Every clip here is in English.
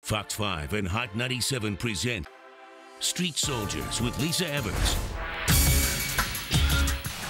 Fox 5 and Hot 97 present Street Soldiers with Lisa Evers.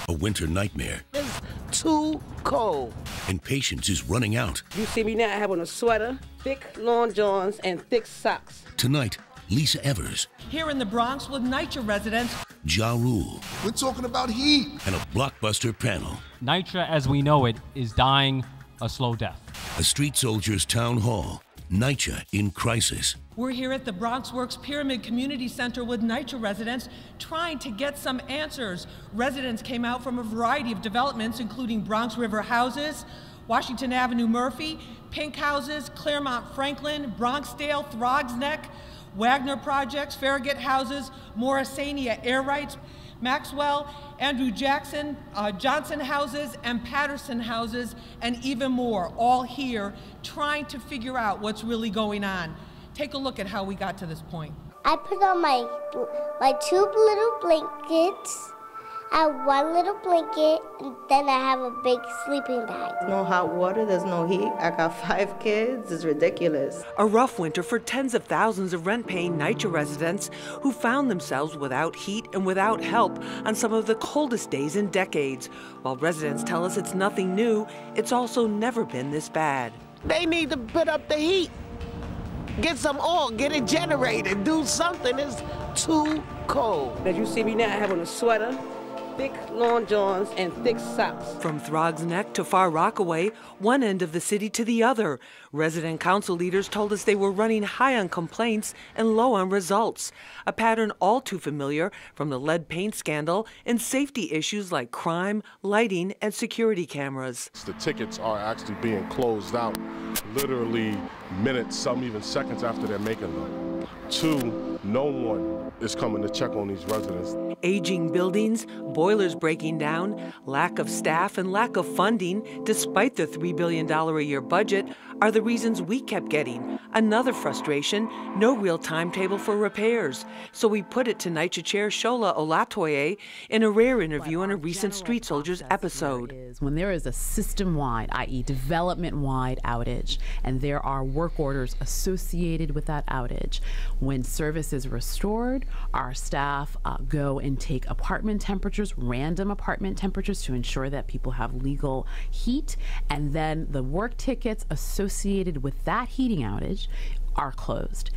A winter nightmare. It's too cold. And patience is running out. You see me now, I have on a sweater, thick long johns, and thick socks. Tonight, Lisa Evers. Here in the Bronx with NYCHA residents. Ja Rule. We're talking about heat. And a blockbuster panel. NYCHA, as we know it, is dying a slow death. A Street Soldiers Town Hall. NYCHA in crisis. We're here at the BronxWorks Pyramid Community Center with NYCHA residents trying to get some answers. Residents came out from a variety of developments, including Bronx River Houses, Washington Avenue Murphy, Pink Houses, Claremont Franklin, Bronxdale, Throgs Neck, Wagner Projects, Farragut Houses, Morrisania Air Rights, Maxwell, Andrew Jackson, Johnson Houses, and Patterson Houses, and even more, all here trying to figure out what's really going on. Take a look at how we got to this point. I put on my two little blankets, I have one little blanket, and then I have a big sleeping bag. No hot water, there's no heat. I got 5 kids, it's ridiculous. A rough winter for tens of thousands of rent-paying NYCHA residents who found themselves without heat and without help on some of the coldest days in decades. While residents tell us it's nothing new, it's also never been this bad. They need to put up the heat. Get some oil, get it generated, do something. It's too cold. As you see me now, I have on a sweater, thick long johns, and thick socks. From Throgs Neck to Far Rockaway, one end of the city to the other, resident council leaders told us they were running high on complaints and low on results, a pattern all too familiar from the lead paint scandal and safety issues like crime, lighting, and security cameras. The tickets are actually being closed out literally minutes, some even seconds after they're making them. 2, no one is coming to check on these residents. Aging buildings, boilers breaking down, lack of staff, and lack of funding, despite the $3 billion a year budget, are the reasons we kept getting. Another frustration, no real timetable for repairs. So we put it to NYCHA Chair Shola Olatoye in a rare interview on a recent Street Soldiers episode. When there is a system-wide, i.e. development-wide outage, and there are work orders associated with that outage, when service is restored, our staff go and take apartment temperatures, random apartment temperatures, to ensure that people have legal heat, and then the work tickets associated with that heating outage are closed.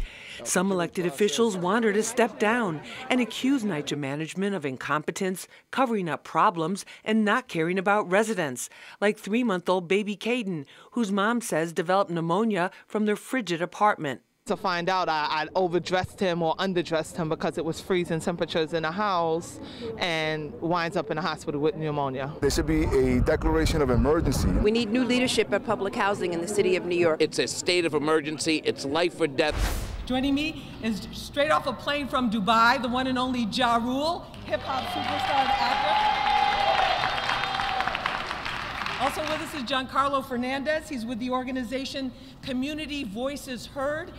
Some elected officials want her to step down and accuse NYCHA management of incompetence, covering up problems, and not caring about residents, like 3-month-old baby Caden, whose mom says developed pneumonia from their frigid apartment. To find out I overdressed him or underdressed him because it was freezing temperatures in the house, and winds up in the hospital with pneumonia. There should be a declaration of emergency. We need new leadership at public housing in the city of New York. It's a state of emergency. It's life or death. Joining me is straight off a plane from Dubai, the one and only Ja Rule, hip-hop superstar and actor. Also with us is Giancarlo Fernandez. He's with the organization Community Voices Heard.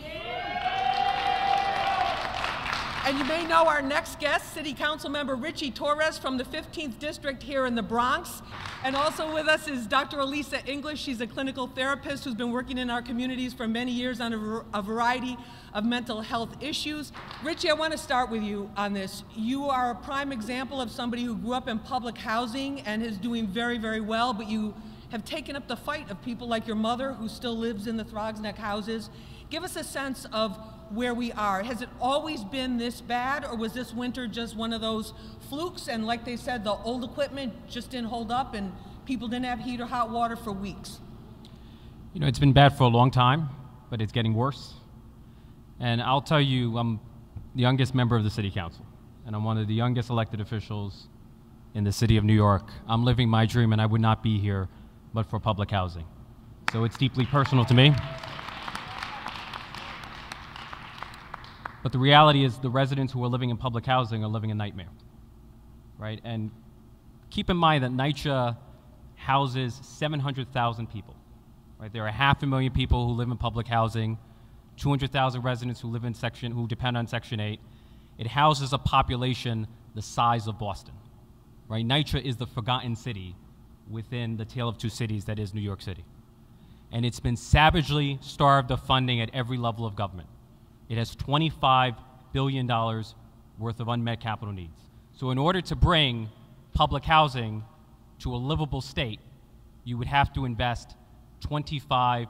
And you may know our next guest, City Council Member Richie Torres from the 15th District here in the Bronx. And also with us is Dr. Elisa English. She's a clinical therapist who's been working in our communities for many years on a variety of mental health issues. Richie, I want to start with you on this. You are a prime example of somebody who grew up in public housing and is doing very, very well, but you have taken up the fight of people like your mother, who still lives in the Throgs Neck houses. Give us a sense of where we are. Has it always been this bad, or was this winter just one of those flukes, and like they said, the old equipment just didn't hold up and people didn't have heat or hot water for weeks? You know, it's been bad for a long time, but it's getting worse. And I'll tell you, I'm the youngest member of the City Council, and I'm one of the youngest elected officials in the city of New York. I'm living my dream, and I would not be here but for public housing. So it's deeply personal to me. But the reality is the residents who are living in public housing are living a nightmare, right? And keep in mind that NYCHA houses 700,000 people, right? There are 500,000 people who live in public housing, 200,000 residents who live in who depend on Section 8. It houses a population the size of Boston, right? NYCHA is the forgotten city within the tale of two cities that is New York City. and it's been savagely starved of funding at every level of government. It has $25 billion worth of unmet capital needs. So in order to bring public housing to a livable state, you would have to invest $25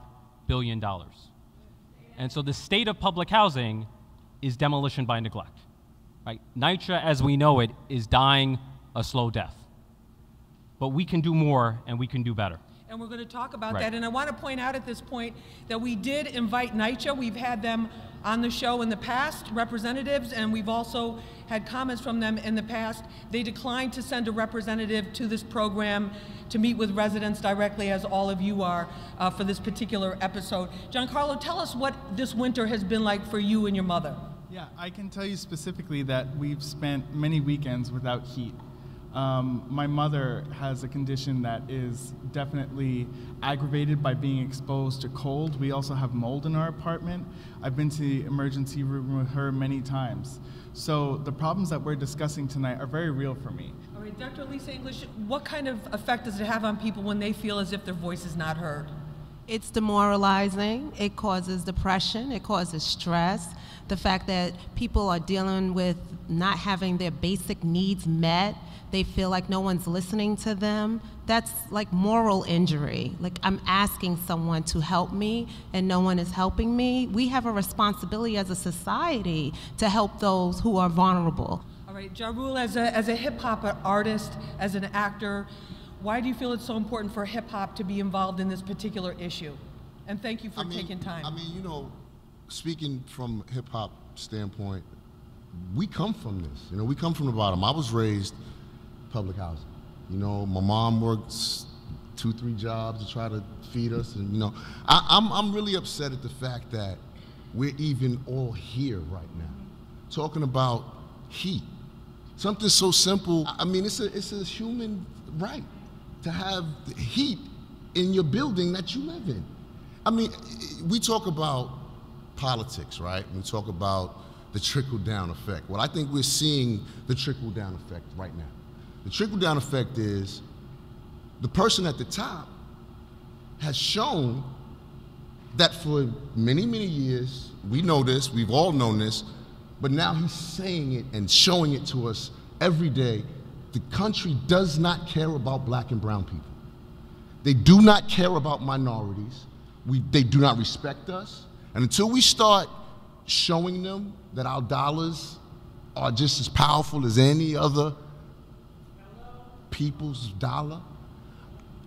billion. And so the state of public housing is demolition by neglect. Right? NYCHA, as we know it, is dying a slow death. But we can do more, and we can do better. And we're going to talk about Right. that. And I want to point out at this point that we did invite NYCHA. We've had them on the show in the past, representatives, and we've also had comments from them in the past. They declined to send a representative to this program to meet with residents directly, as all of you are, for this particular episode. Giancarlo, tell us what this winter has been like for you and your mother. Yeah, I can tell you specifically that we've spent many weekends without heat. My mother has a condition that is definitely aggravated by being exposed to cold. We also have mold in our apartment. I've been to the emergency room with her many times. So the problems that we're discussing tonight are very real for me. All right, Dr. Elisa English, what kind of effect does it have on people when they feel as if their voice is not heard? It's demoralizing. It causes depression. It causes stress. The fact that people are dealing with not having their basic needs met, they feel like no one's listening to them. That's like moral injury. Like, I'm asking someone to help me and no one is helping me. We have a responsibility as a society to help those who are vulnerable. All right, Ja Rule, as a hip-hop artist, as an actor, why do you feel it's so important for hip-hop to be involved in this particular issue? And thank you for taking time. I mean, you know, speaking from hip-hop standpoint, we come from this. You know, we come from the bottom. I was raised public housing. You know, my mom works 2-3 jobs to try to feed us, and you know, I'm really upset at the fact that we're even all here right now, talking about heat. Something so simple. I mean, it's a human right to have heat in your building that you live in. I mean, we talk about politics, right? We talk about the trickle-down effect. Well, I think we're seeing the trickle-down effect right now. The trickle-down effect is the person at the top has shown that for many, many years, we know this, we've all known this, but now he's saying it and showing it to us every day. The country does not care about black and brown people. They do not care about minorities. They do not respect us. And until we start showing them that our dollars are just as powerful as any other people's dollar,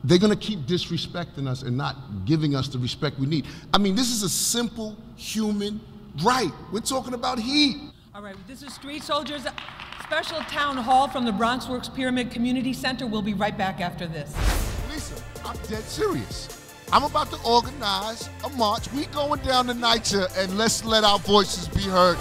they're gonna keep disrespecting us and not giving us the respect we need. I mean, this is a simple human right. We're talking about heat. All right, this is Street Soldiers special town hall from the BronxWorks Pyramid Community Center. We'll be right back after this. Lisa, I'm dead serious. I'm about to organize a march. We going down to NYCHA, and let's let our voices be heard.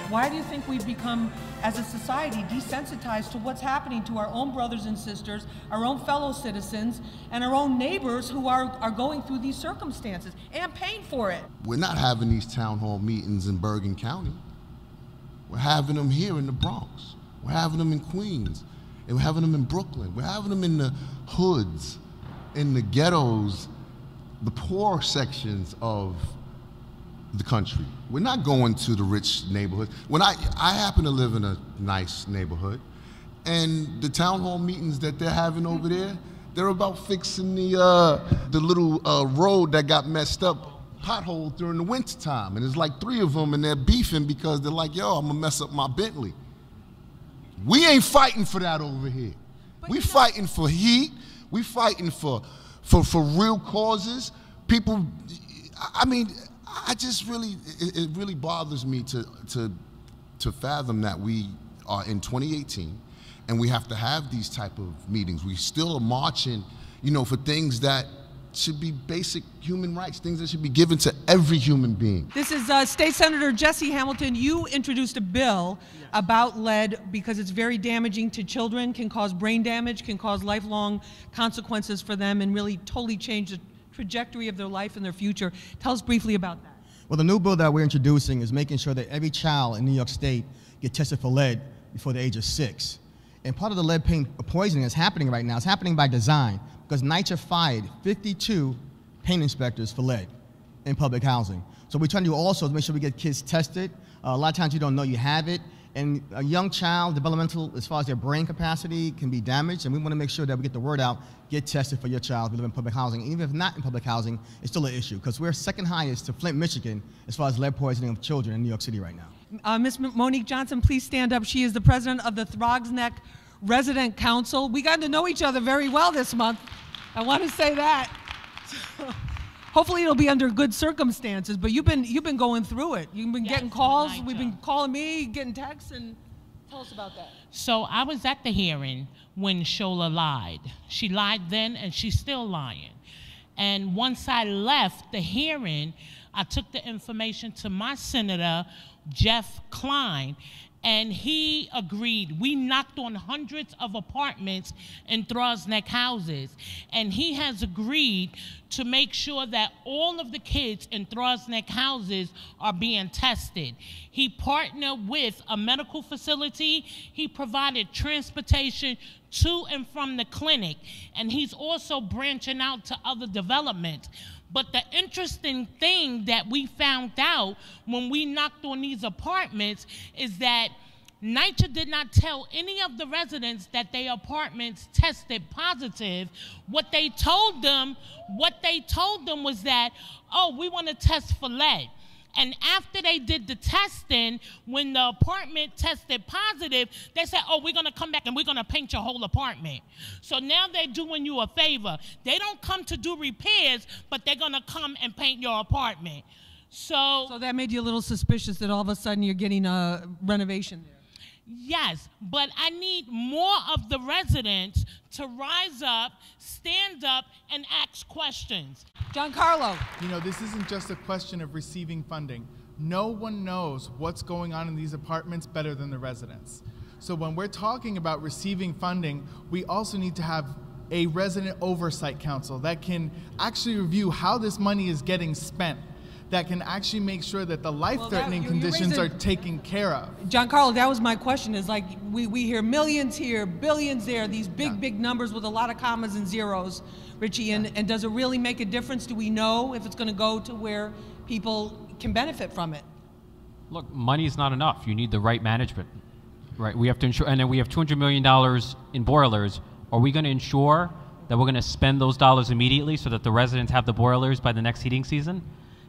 Why do you think we've become, as a society, desensitized to what's happening to our own brothers and sisters, our own fellow citizens, and our own neighbors who are going through these circumstances and paying for it? We're not having these town hall meetings in Bergen County. We're having them here in the Bronx. We're having them in Queens, and we're having them in Brooklyn. We're having them in the hoods, in the ghettos, the poor sections of the country. We're not going to the rich neighborhoods. When I happen to live in a nice neighborhood, and the town hall meetings that they're having over there, they're about fixing the little road that got messed up, pothole during the winter time, and there's like 3 of them, and they're beefing because they're like, yo, I'm gonna mess up my Bentley. We ain't fighting for that over here. We fighting for heat. We fighting for real causes. People, I mean, I just really, it really bothers me to fathom that we are in 2018 and we have to have these type of meetings. We still are marching, you know, for things that should be basic human rights, things that should be given to every human being. This is State Senator Jesse Hamilton. You introduced a bill about lead because it's very damaging to children, can cause brain damage, can cause lifelong consequences for them, and really totally change the trajectory of their life and their future. Tell us briefly about that. Well, the new bill that we're introducing is making sure that every child in New York State get tested for lead before the age of 6. And part of the lead paint poisoning that's happening right now is happening by design, because NYCHA fired 52 paint inspectors for lead in public housing. So we're trying to do also to make sure we get kids tested. A lot of times you don't know you have it. And a young child, developmental, as far as their brain capacity, can be damaged, and we want to make sure that we get the word out, get tested for your child if you live in public housing. Even if not in public housing, it's still an issue, because we're second highest to Flint, Michigan, as far as lead poisoning of children in New York City right now. Ms. Monique Johnson, please stand up. She is the president of the Throgsneck Resident Council. We got to know each other very well this month. I want to say that. Hopefully it'll be under good circumstances, but you've been going through it. You've been getting calls, we've been calling me, getting texts, and tell us about that. So I was at the hearing when Shola lied. She lied then and she's still lying. And once I left the hearing, I took the information to my senator, Jeff Klein, and he agreed. We knocked on hundreds of apartments in Throgsneck houses, and he has agreed to make sure that all of the kids in Throgsneck houses are being tested. He partnered with a medical facility. He provided transportation to and from the clinic, and he's also branching out to other developments. But the interesting thing that we found out when we knocked on these apartments is that NYCHA did not tell any of the residents that their apartments tested positive. What they told them was that, oh, we want to test for lead. And after they did the testing, when the apartment tested positive, they said, oh, we're going to come back and we're going to paint your whole apartment. So now they're doing you a favor. They don't come to do repairs, but they're going to come and paint your apartment. So that made you a little suspicious that all of a sudden you're getting a renovation there. Yes, but I need more of the residents to rise up, stand up, and ask questions. Giancarlo. You know, this isn't just a question of receiving funding. No one knows what's going on in these apartments better than the residents. So when we're talking about receiving funding, we also need to have a resident oversight council that can actually review how this money is getting spent, that can actually make sure that the life-threatening conditions are taken care of. Giancarlo, that was my question, is like, we hear millions here, billions there, these big numbers with a lot of commas and zeros, Richie, and does it really make a difference? Do we know if it's going to go to where people can benefit from it? Look, money is not enough. You need the right management, right? We have to ensure, and then we have $200 million in boilers. Are we going to ensure that we're going to spend those dollars immediately so that the residents have the boilers by the next heating season?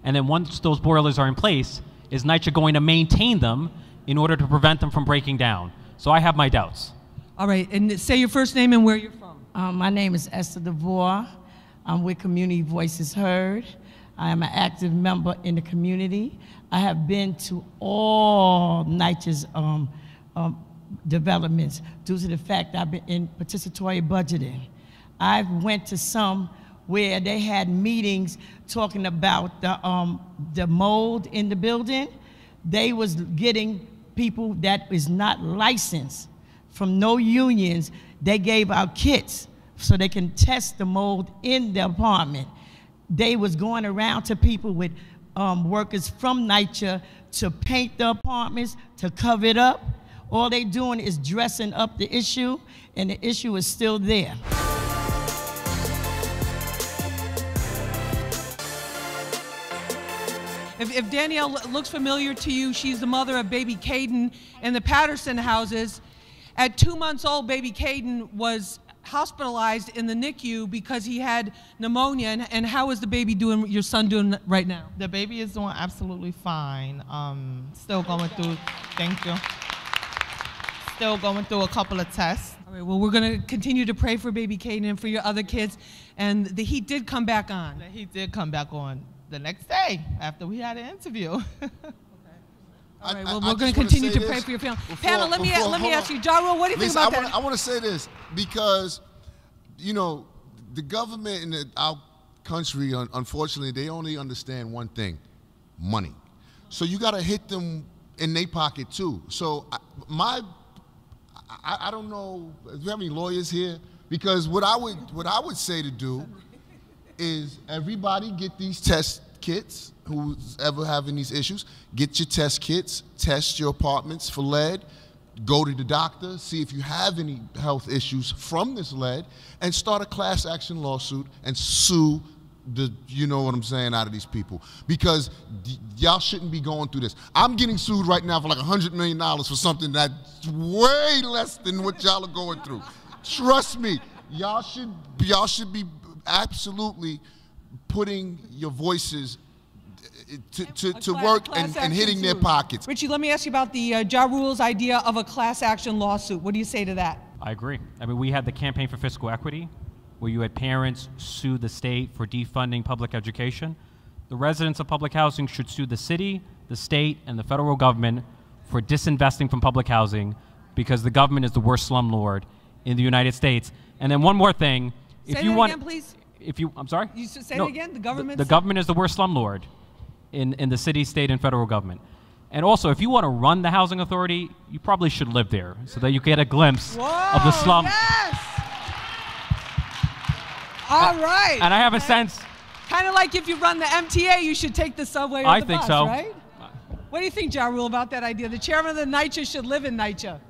And then once those boilers are in place, is NYCHA going to maintain them in order to prevent them from breaking down? So I have my doubts. All right, and say your first name and where you're from. My name is Esther DeVore. I'm with Community Voices Heard. I am an active member in the community. I have been to all NYCHA's developments due to the fact I've been in participatory budgeting. I've went to some where they had meetings talking about the mold in the building. They was getting people that is not licensed from no unions. They gave out kits so they can test the mold in the apartment. They was going around to people with workers from NYCHA to paint the apartments, to cover it up. All they doing is dressing up the issue, and the issue is still there. If Danielle looks familiar to you, she's the mother of baby Caden in the Patterson houses. At 2 months old, baby Caden was hospitalized in the NICU because he had pneumonia. And how is the baby doing, your son doing right now? The baby is doing absolutely fine. Still going through, thank you. Still going through a couple of tests. All right, well, we're going to continue to pray for baby Caden and for your other kids. And the heat did come back on. The heat did come back on the next day after we had an interview. All right, well, we're going to continue to pray for your family. Panel, let me ask you, Ja Rule, what do you think about that? I want to say this because, you know, the government in our country, unfortunately, they only understand one thing, money. So you got to hit them in their pocket too. So I don't know, do we have any lawyers here? Because what I would say to do is everybody get these test kits, who's ever having these issues, get your test kits, test your apartments for lead, go to the doctor, see if you have any health issues from this lead, and start a class action lawsuit and sue the, you know what I'm saying, out of these people. Because y'all shouldn't be going through this. I'm getting sued right now for like $100 million for something that's way less than what y'all are going through. Trust me, y'all should be absolutely putting your voices to work and hitting their pockets. Richie, let me ask you about the Ja Rule's idea of a class action lawsuit. What do you say to that? I agree. I mean, we had the Campaign for Fiscal Equity, where you had parents sue the state for defunding public education. The residents of public housing should sue the city, the state, and the federal government for disinvesting from public housing, because the government is the worst slumlord in the United States. And then one more thing. Say that again, please. I'm sorry? You should say it again? The government? The government is the worst slumlord in the city, state, and federal government. And also, if you want to run the housing authority, you probably should live there so that you get a glimpse of the slum. Yes! All right. And I have a sense. Kind of like if you run the MTA, you should take the subway or I the think bus, so. Right? What do you think, Ja Rule, about that idea? The chairman of the NYCHA should live in NYCHA.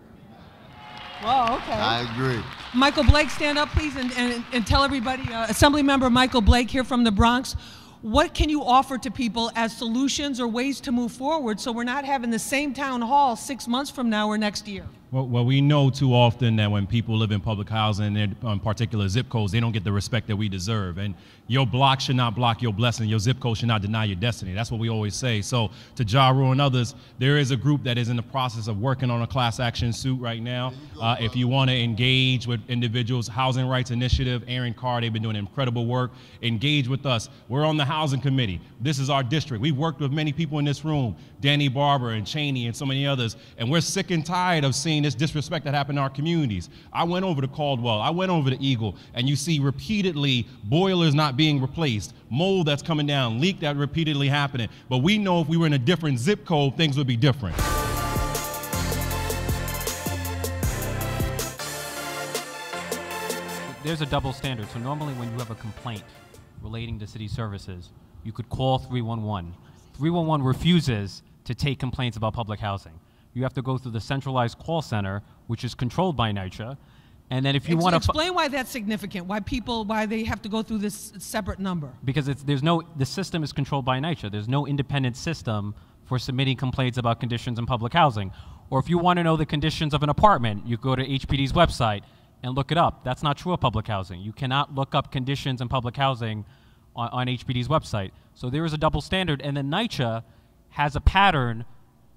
Well, okay. I agree. Michael Blake, stand up, please, and tell everybody, Assemblymember Michael Blake here from the Bronx, what can you offer to people as solutions or ways to move forward so we're not having the same town hall 6 months from now or next year? Well, we know too often that when people live in public housing in particular zip codes, they don't get the respect that we deserve. And your block should not block your blessing. Your zip code should not deny your destiny. That's what we always say. So to Ja Rule and others, there is a group that is in the process of working on a class action suit right now. If you want to engage with individuals, Housing Rights Initiative, Aaron Carr, they've been doing incredible work. Engage with us. We're on the housing committee. This is our district. We've worked with many people in this room, Danny Barber and Cheney and so many others, and we're sick and tired of seeing this disrespect that happened in our communities. I went over to Caldwell, I went over to Eagle, and you see repeatedly boilers not being replaced, mold that's coming down, leak that repeatedly happening. But we know if we were in a different zip code, things would be different. There's a double standard. So normally when you have a complaint relating to city services, you could call 311. 311 refuses to take complaints about public housing. You have to go through the centralized call center, which is controlled by NYCHA. And then if you want to explain why that's significant, why they have to go through this separate number. Because the system is controlled by NYCHA. There's no independent system for submitting complaints about conditions in public housing. Or if you want to know the conditions of an apartment, you go to HPD's website and look it up. That's not true of public housing. You cannot look up conditions in public housing on HPD's website. So there is a double standard, and then NYCHA has a pattern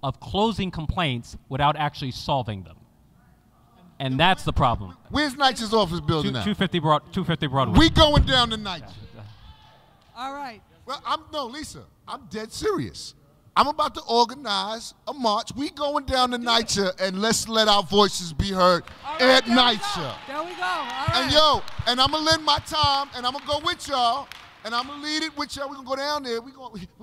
of closing complaints without actually solving them. And that's the problem. Where's NYCHA's office building now? 250 Broadway. We going down to NYCHA. All right. Well, Lisa, I'm dead serious. I'm about to organize a march. We going down to NYCHA, and let's let our voices be heard at NYCHA. There we go. All right. And and I'm gonna lend my time, and I'm gonna go with y'all, and I'm gonna lead it with y'all. We're gonna go down there. We're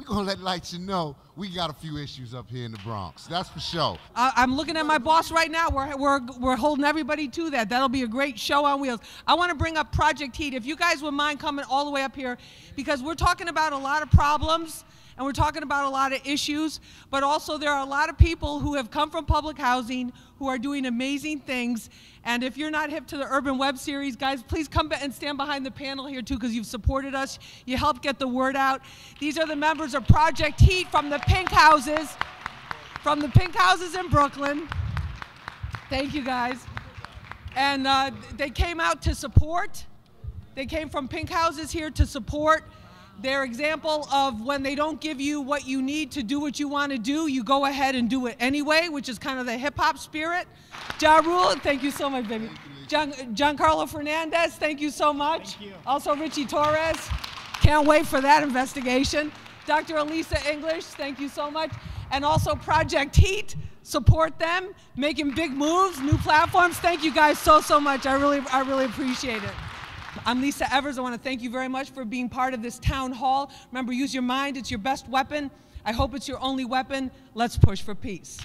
gonna let NYCHA know we got a few issues up here in the Bronx. That's for sure. I'm looking at my boss right now. We're holding everybody to that. That'll be a great show on wheels. I want to bring up Project Heat. If you guys would mind coming all the way up here, because we're talking about a lot of problems. And we're talking about a lot of issues, but also there are a lot of people who have come from public housing who are doing amazing things. And if you're not hip to the Urban Web series, guys, please come back and stand behind the panel here too, because you've supported us. You helped get the word out. These are the members of Project Heat from the Pink Houses, in Brooklyn. Thank you, guys. And they came out to support. They came from Pink Houses here to support. Their example of when they don't give you what you need to do what you want to do, you go ahead and do it anyway, which is kind of the hip-hop spirit. Ja Rule, thank you so much, baby. Giancarlo Fernandez, thank you so much. Thank you. Also Richie Torres, can't wait for that investigation. Dr. Elisa English, thank you so much. And also Project Heat, support them, making big moves, new platforms. Thank you guys so much. I really appreciate it. I'm Lisa Evers. I want to thank you very much for being part of this town hall. Remember, use your mind. It's your best weapon. I hope it's your only weapon. Let's push for peace.